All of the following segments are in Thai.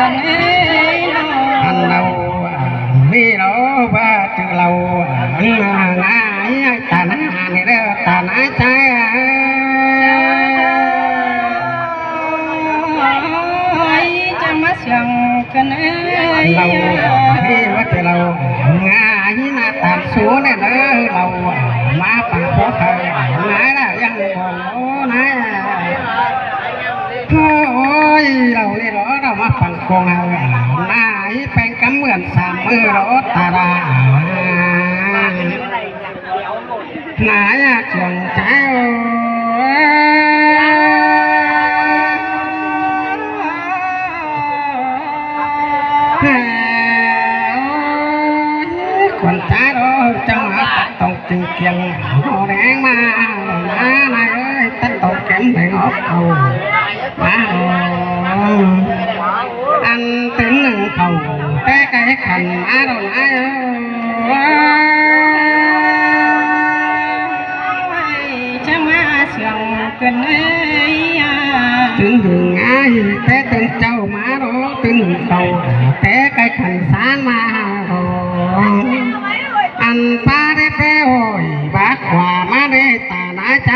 กันอันเรามีเราบ้าจือเราง่ายตาหน้านี่เด้อตาหน้าใจจะมาเสียงกันเราที่ว่าจะเราง่ายหน้าตาสูงเนี่ยเด้อเรามาปังพวกเขาง่ายนะยังบอกนะโอ้ยเราเนี่ยเรามาปังกงเอาหน้าแปลงกำเหมือนสามมือเราตาดาหน้าอยากจงใจคนตาเราจังหวะต้องจึงเกียงหัวแดงมาหน้านายเอ้ยตั้งตกแก้มแดงออกเอามาอันตื่นหนึ่งเขาแต่ไก่ขันมาเรานายจะมาเสียงกันตื่นถึงไงแต่ตื่นเจ้ามาเราตื่นหนึ่งเขาแต่ไก่ขันสานมาอันป้าได้ไปโอ้ยบ้าขวามาได้ตาหน้าใจ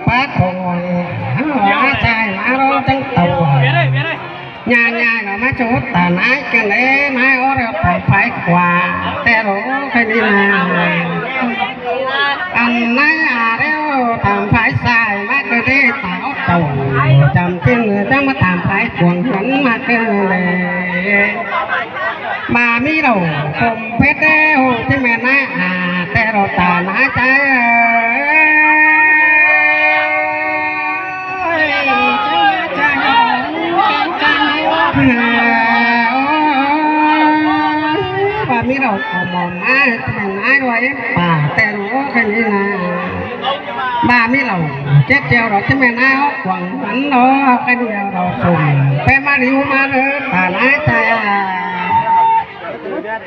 ป้าคงว่าใจมาเราจังตัวญาเรามาจุดตาหน้ากันเลยนายโอ้เราไปไฟขวาแต่รู้ใครดีมาอันนั้นเร็วทำไฟสายมาก็ได้ตาโตจำจึงต้องมาทำไฟขวงหันมาเกินเลยมามีเราผมเพชรเร็วที่แม่น่าแต่เราตาหน้าใจว่ามีเราขอมองมาทำงานด้วยป่าแต่รู้แค่นี้นะบ้ามีเราเจ๊เจียวเราจะไม่น่าหวังหันเราแค่เดียวเราสุ่มไปมาดิวมาเลยตาหน้าใจ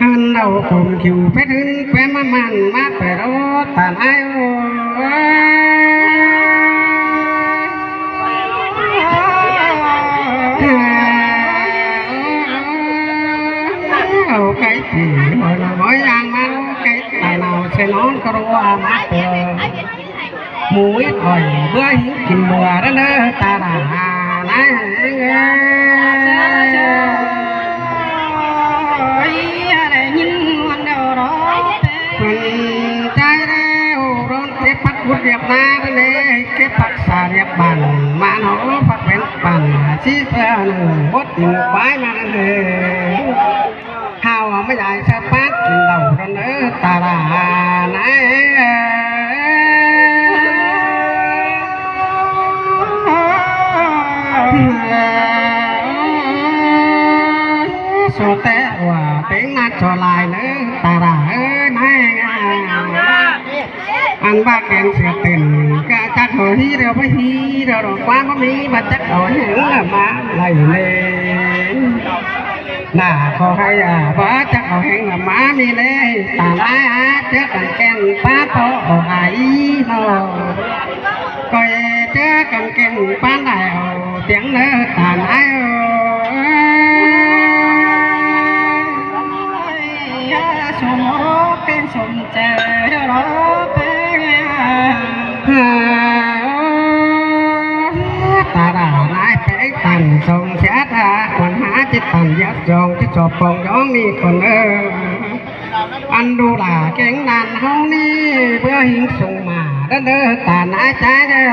หันเราผมคิวไปถึงไปมามันมาไปเราตาหน้าcái gì rồi là nói ăn mà cái tài nào sẽ nói có đâu mà mũi rồi bữa hiến kìm bùa đó nữa ta đã nói mình trai đâu rồi cái bắt bút đẹp na đó này cái bắt xà đẹp bàn mà nó phát bén bàn xí xa bút tình bái mà này hàoไม่ได้สะพัดกินเหล้ากันเออตาลานะโซเตะว่าเป็นนัดโซลายเนอตาลาเออไม่อันบ้าแกงเสียติ่นก็จักหัวฮีเดียวไปฮีเดียวกว่ามีบัดจักหัวหิวมาไหลเลยน่าขอให้บ้าจักเอาแห่งมามีเลยตาลาเจอกันแกงป้าโตไอ้โนก็เจอกันแกงป้าไหนเตียงเนื้อตาไหนสมเป็นสมเจอรอเป็นตาดาไหนเป็นตันสมเสียตาคนหาจิตตันยักยองที่จบปองย้องมีคนอันดูด่าเก่งนานเฮานี่เพื่อหิงส่งมาเด้อตาหน้าใจเด้อ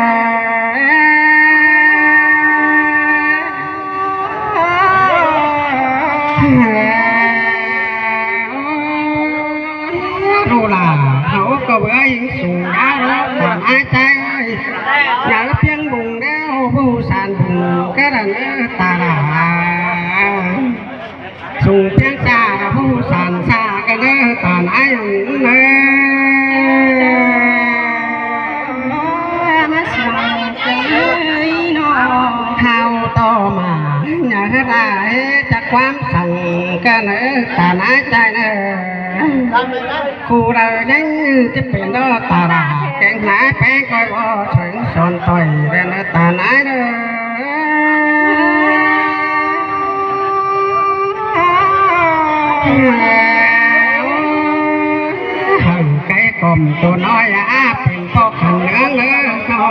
ดูด่าเขาก็เพื่อหิงส่งยาตาหน้าใจอย่าเพียงบุงเด้อผู้สานบุงก็เด้อตาด่าส่งเพียงจ่าผู้สานซากันเด้อตาไหนเด้มาสั่งเลยเนาะข้าวต่อมาอย่าได้จากความสั่งกันเด้อตาไหนใจเด้อ khu đời nhanh như tiếp biển đó ta đã kẹn nái bé coi bó chuyện son tỏi đen ở ta nái đó hằng cái cùng tôi nóiเป็นพ่อขันเนื้อเนื้อเขา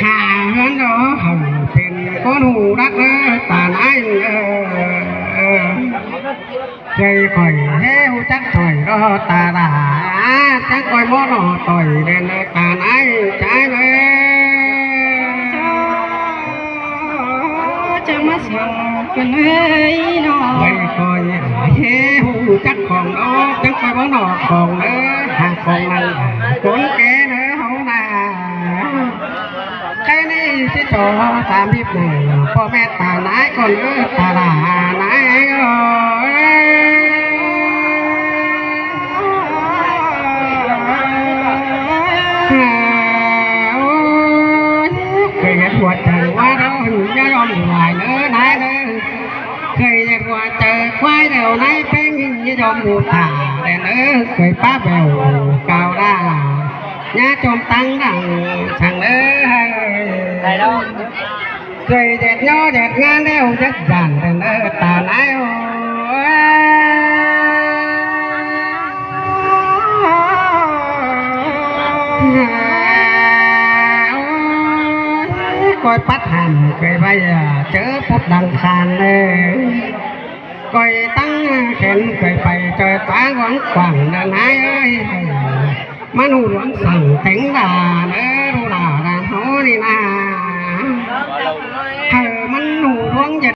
หาเงินđó hằngเป็นcon hù đắc ta nái cây khỏi heo chắc thổi đó ta đã chắc coi món nó tỏi đen ta nái trái đấy chẳng mất sầu cần ấy nó cây khỏi heo chắc còn đó chắc coi món nó còn nữa hàng còn này cuốn ké nữa không nà cái này chứ cho ta biết nàyพ่อแม่ตาไหนcòn nữa ta đã nái rồiเคยเห็นหัวใจว่าเราจะยอมหลายเนื้อไหนเนื้อเคยเห็นหัวใจควายเดียวไหนเป็นยิ่งยอมดูตาแต่เนื้อเคยป้าเบลเก่าได้nhá chôm tăng đằng chẳng nữa cười dệt nhó dệt ngang đeo rất giản để nữa ta nái coi bắt hẳn cười bây giờ chớ phút đằng khàn coi tăng khen cười bày trời quá quán quảng đàn ái ơi mà nụ luận sẵn tính là nữa đu đà đàn hố đi nà